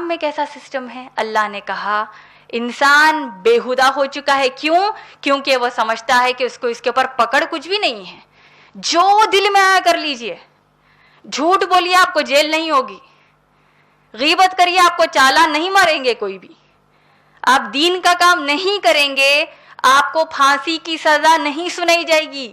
اسلام میں کیسا سسٹم ہے؟ اللہ نے کہا انسان بےہودہ ہو چکا ہے. کیوں؟ کیونکہ وہ سمجھتا ہے کہ اس کو اس کے اوپر پکڑ کچھ بھی نہیں ہے. جو دل میں آیا کر لیجئے. جھوٹ بولیے آپ کو جیل نہیں ہوگی, غیبت کریے آپ کو چالان نہیں ماریں گے کوئی بھی, آپ دین کا کام نہیں کریں گے آپ کو پھانسی کی سزا نہیں سنائی جائے گی,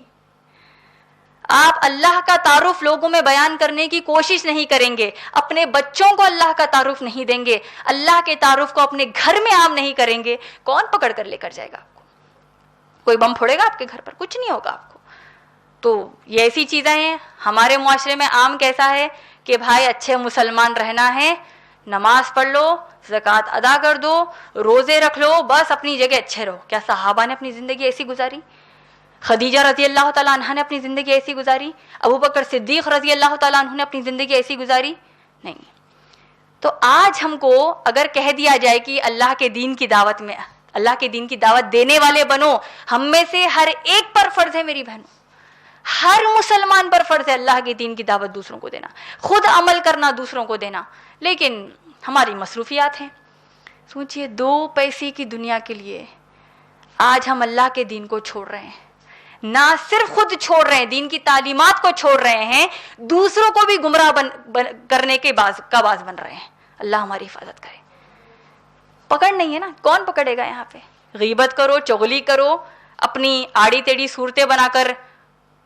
آپ اللہ کا تعارف لوگوں میں بیان کرنے کی کوشش نہیں کریں گے, اپنے بچوں کو اللہ کا تعارف نہیں دیں گے, اللہ کے تعارف کو اپنے گھر میں عام نہیں کریں گے, کون پکڑ کر لے کر جائے گا آپ کو؟ کوئی بم پھوڑے گا آپ کے گھر پر؟ کچھ نہیں ہوگا آپ کو. تو یہ ایسی چیزیں ہیں. ہمارے معاشرے میں عام کیسا ہے کہ بھائی اچھے مسلمان رہنا ہے, نماز پڑھ لو, زکوٰۃ ادا کر دو, روزے رکھ لو, بس اپنی جگہ اچھے رہو. کیا صحابہ نے اپنی زندگی ایسی گزاری؟ خدیجہ رضی اللہ تعالیٰ عنہ نے اپنی زندگی ایسی گزاری؟ ابو بکر صدیق رضی اللہ تعالیٰ عنہ نے اپنی زندگی ایسی گزاری؟ نہیں. تو آج ہم کو اگر کہہ دیا جائے کہ اللہ کے دین کی دعوت میں, اللہ کے دین کی دعوت دینے والے بنو, ہم میں سے ہر ایک پر فرض ہے میری بہنوں, ہر مسلمان پر فرض ہے اللہ کے دین کی دعوت دوسروں کو دینا, خود عمل کرنا, دوسروں کو دینا. لیکن ہماری مصروفیات ہیں. سوچئے 2 پیسے کی دنیا کے لیے آج ہم اللہ کے دین کو چھوڑ رہے ہیں. نہ صرف خود چھوڑ رہے ہیں, دین کی تعلیمات کو چھوڑ رہے ہیں, دوسروں کو بھی گمراہ کرنے کے کا باز بن رہے ہیں. اللہ ہماری حفاظت کرے. پکڑ نہیں ہے نا, کون پکڑے گا یہاں پہ؟ غیبت کرو, چغلی کرو, اپنی آڑی ٹیڑھی صورتیں بنا کر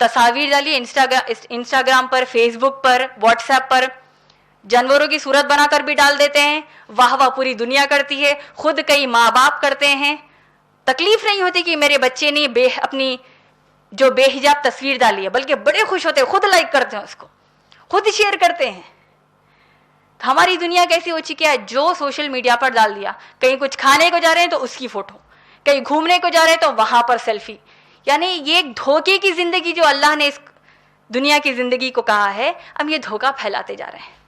تصاویر ڈالیے انسٹاگرام پر, فیس بک پر, واٹس ایپ پر, جانوروں کی صورت بنا کر بھی ڈال دیتے ہیں. واہ واہ پوری دنیا کرتی ہے, خود کئی ماں باپ کرتے ہیں. تکلیف نہیں ہوتی کہ میرے بچے نے اپنی جو بے حجاب تصویر ڈالی ہے, بلکہ بڑے خوش ہوتے ہیں, خود لائک کرتے ہیں اس کو, خود شیئر کرتے ہیں. ہماری دنیا کیسی ہو چکی ہے؟ جو سوشل میڈیا پر ڈال دیا. کہیں کچھ کھانے کو جا رہے ہیں تو اس کی فوٹو, کہیں گھومنے کو جا رہے ہیں تو وہاں پر سیلفی. یعنی یہ ایک دھوکے کی زندگی جو اللہ نے اس دنیا کی زندگی کو کہا ہے, ہم یہ دھوکہ پھیلاتے جا رہے ہیں.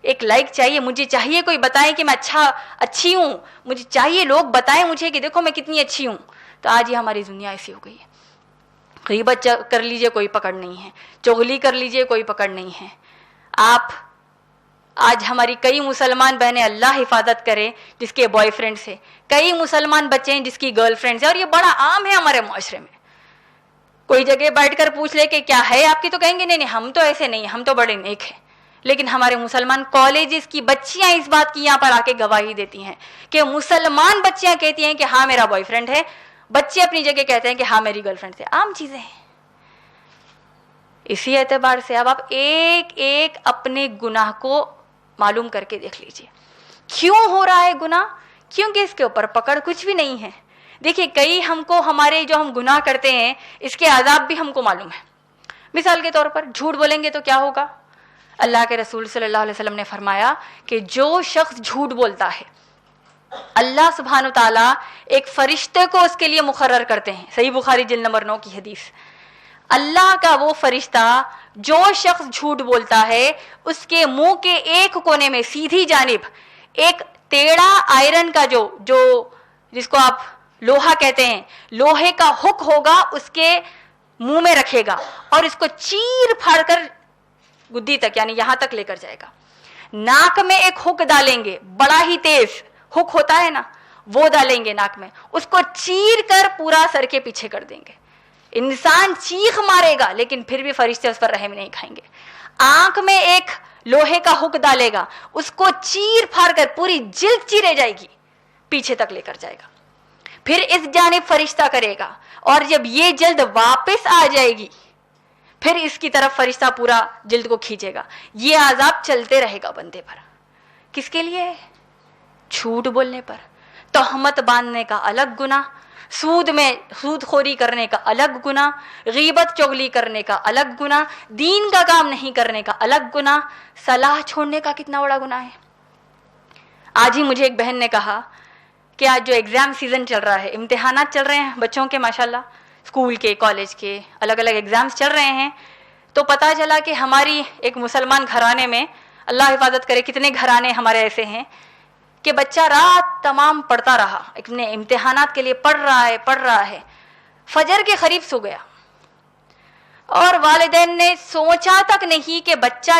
ایک لائک چاہیے, مجھے چاہیے کوئی بتائے کہ میں اچھی ہوں, مجھے چاہیے لوگ بتائیں مجھے کہ دیکھو میں کتنی اچھی ہوں. تو آج یہ ہماری دنیا ایسی ہو گئی ہے. غیبت کر لیجئے کوئی پکڑ نہیں ہے, چغلی کر لیجئے کوئی پکڑ نہیں ہے. آپ آج ہماری کئی مسلمان بہنیں, اللہ حفاظت کرے, جس کے بوائے فرینڈ سے, کئی مسلمان بچے ہیں جس کی گرل فرینڈ ہے, اور یہ بڑا عام ہے ہمارے معاشرے میں. کوئی جگہ بیٹھ کر پوچھ لے کہ کیا ہے آپ کی, تو کہیں گے نہیں نہیں ہم تو ایسے نہیں, ہم تو بڑے نیک ہیں. لیکن ہمارے مسلمان کالجز کی بچیاں اس بات کی یہاں پر آ کے گواہی دیتی ہیں کہ مسلمان بچیاں کہتی ہیں کہ ہاں میرا بوائے فرینڈ ہے, بچے اپنی جگہ کہتے ہیں کہ ہاں میری گرل فرینڈ ہے. عام چیزیں ہیں. اسی اعتبار سے اب آپ ایک ایک اپنے گناہ کو معلوم کر کے دیکھ لیجئے. کیوں ہو رہا ہے گناہ؟ کیونکہ اس کے اوپر پکڑ کچھ بھی نہیں ہے. دیکھیے کئی ہم کو ہمارے جو ہم گناہ کرتے ہیں اس کے عذاب بھی ہم کو معلوم ہے. مثال کے طور پر جھوٹ بولیں گے تو کیا ہوگا؟ اللہ کے رسول صلی اللہ علیہ وسلم نے فرمایا کہ جو شخص جھوٹ بولتا ہے اللہ سبحانہ تعالیٰ ایک فرشتے کو اس کے لیے مقرر کرتے ہیں. صحیح بخاری جلد نمبر 9 کی حدیث. اللہ کا وہ فرشتہ جو شخص جھوٹ بولتا ہے اس کے منہ کے ایک کونے میں سیدھی جانب ایک ٹیڑھا آئرن کا جو جس کو آپ لوہا کہتے ہیں, لوہے کا ہک ہوگا, اس کے منہ میں رکھے گا اور اس کو چیر پھاڑ کر گدی تک یعنی یہاں تک لے کر جائے گا. ناک میں ایک ہک ڈالیں گے, بڑا ہی تیز ہک ہوتا ہے نا, وہ ڈالیں گے ناک میں, اس کو چیر کر پورا سر کے پیچھے کر دیں گے. انسان چیخ مارے گا لیکن پھر بھی فرشتے اس پر رحم نہیں کھائیں گے. آنکھ میں ایک لوہے کا ہک ڈالے گا, اس کو چیر پھاڑ کر پوری جلد چیرے جائے گی, پیچھے تک لے کر جائے گا. پھر اس جانب فرشتہ کرے گا, اور جب یہ جلد واپس آ جائے گی پھر اس کی طرف فرشتہ پورا جلد کو کھینچے گا. یہ عذاب چلتے رہے گا بندے پر. کس کے لیے؟ جھوٹ بولنے پر. تہمت باندھنے کا الگ گناہ, سود خوری کرنے کا الگ گناہ, غیبت چغلی کرنے کا الگ گناہ, دین کا کام نہیں کرنے کا الگ گناہ, صلاح چھوڑنے کا کتنا بڑا گناہ ہے. آج ہی مجھے ایک بہن نے کہا کہ آج جو ایگزام سیزن چل رہا ہے, امتحانات چل رہے ہیں بچوں کے, ماشاءاللہ اسکول کے, کالج کے, الگ الگ ایگزامز چل رہے ہیں, تو پتہ چلا کہ ہماری ایک مسلمان گھرانے میں, اللہ حفاظت کرے کتنے گھرانے ہمارے ایسے ہیں کہ بچہ رات تمام پڑھتا رہا, اپنے امتحانات کے لیے پڑھ رہا ہے, فجر کے قریب سو گیا, اور والدین نے سوچا تک نہیں کہ بچہ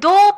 2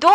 2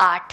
8,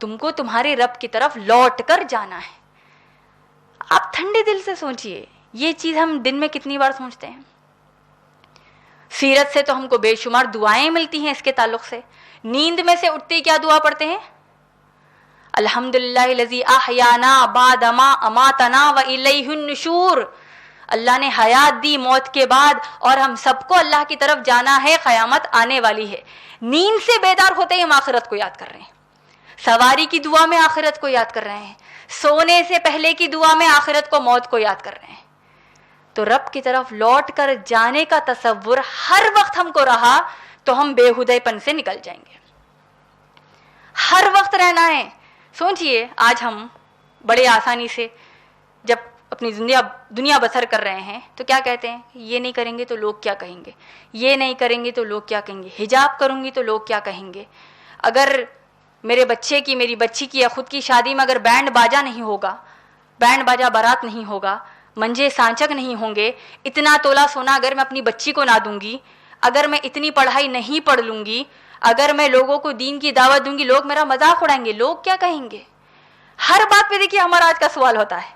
تم کو تمہارے رب کی طرف لوٹ کر جانا ہے. آپ ٹھنڈے دل سے سوچئے, یہ چیز ہم دن میں کتنی بار سوچتے ہیں. سیرت سے تو ہم کو بے شمار دعائیں ملتی ہیں اس کے تعلق سے. نیند میں سے اٹھتے کیا دعا پڑھتے ہیں؟ الحمدللہ الذی احیانا بعد ما اماتنا والیہ النشور. اللہ نے حیات دی موت کے بعد, اور ہم سب کو اللہ کی طرف جانا ہے, قیامت آنے والی ہے. نیند سے بیدار ہوتے ہی ہم آخرت کو یاد کر رہے ہیں. سواری کی دعا میں آخرت کو یاد کر رہے ہیں. سونے سے پہلے کی دعا میں آخرت کو, موت کو یاد کر رہے ہیں. تو رب کی طرف لوٹ کر جانے کا تصور ہر وقت ہم کو رہا تو ہم بےہودے پن سے نکل جائیں گے. ہر وقت رہنا ہے. سوچئے آج ہم بڑے آسانی سے جب اپنی دنیا بسر کر رہے ہیں تو کیا کہتے ہیں؟ یہ نہیں کریں گے تو لوگ کیا کہیں گے, یہ نہیں کریں گے تو لوگ کیا کہیں گے, حجاب کروں گی تو لوگ کیا کہیں گے, اگر میرے بچے کی, میری بچی کی یا خود کی شادی میں اگر بینڈ باجا نہیں ہوگا, بینڈ باجا بارات نہیں ہوگا, منجے سانچک نہیں ہوں گے, اتنا تولہ سونا اگر میں اپنی بچی کو نہ دوں گی, اگر میں اتنی پڑھائی نہیں پڑھ لوں گی, اگر میں لوگوں کو دین کی دعوت دوں گی, لوگ میرا مذاق اڑائیں گے, لوگ کیا کہیں گے. ہر بات پہ دیکھیے ہمارا آج کا سوال ہوتا ہے.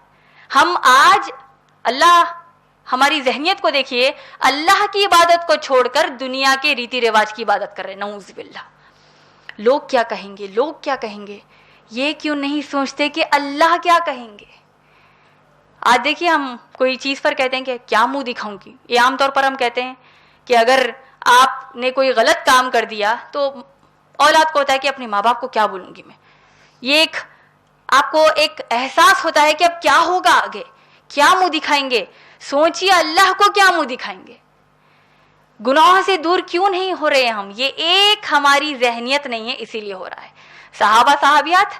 ہم آج اللہ ہماری ذہنیت کو دیکھیے, اللہ کی عبادت کو چھوڑ کر دنیا کے ریتی رواج کی عبادت کر رہے ہیں. نعوذ باللہ. لوگ کیا کہیں گے, لوگ کیا کہیں گے. یہ کیوں نہیں سوچتے کہ اللہ کیا کہیں گے. آج دیکھیے ہم کوئی چیز پر کہتے ہیں کہ کیا منہ دکھاؤں گی. یہ عام طور پر ہم کہتے ہیں کہ اگر آپ نے کوئی غلط کام کر دیا تو اولاد کو ہوتا ہے کہ اپنے ماں باپ کو کیا بولوں گی میں. یہ ایک آپ کو ایک احساس ہوتا ہے کہ اب کیا ہوگا آگے, کیا منہ دکھائیں گے. سوچیے اللہ کو کیا منہ دکھائیں گے. گناہ سے دور کیوں نہیں ہو رہے ہم؟ یہ ایک ہماری ذہنیت نہیں ہے, اسی لیے ہو رہا ہے. صحابہ صحابیات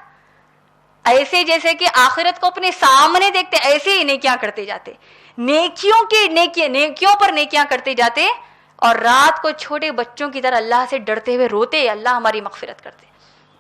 ایسے جیسے کہ آخرت کو اپنے سامنے دیکھتے, ایسے ہی نیکیاں کرتے جاتے, نیکیوں پر نیکیاں کرتے جاتے, اور رات کو چھوٹے بچوں کی طرح اللہ سے ڈرتے ہوئے روتے, اللہ ہماری مغفرت کرتے.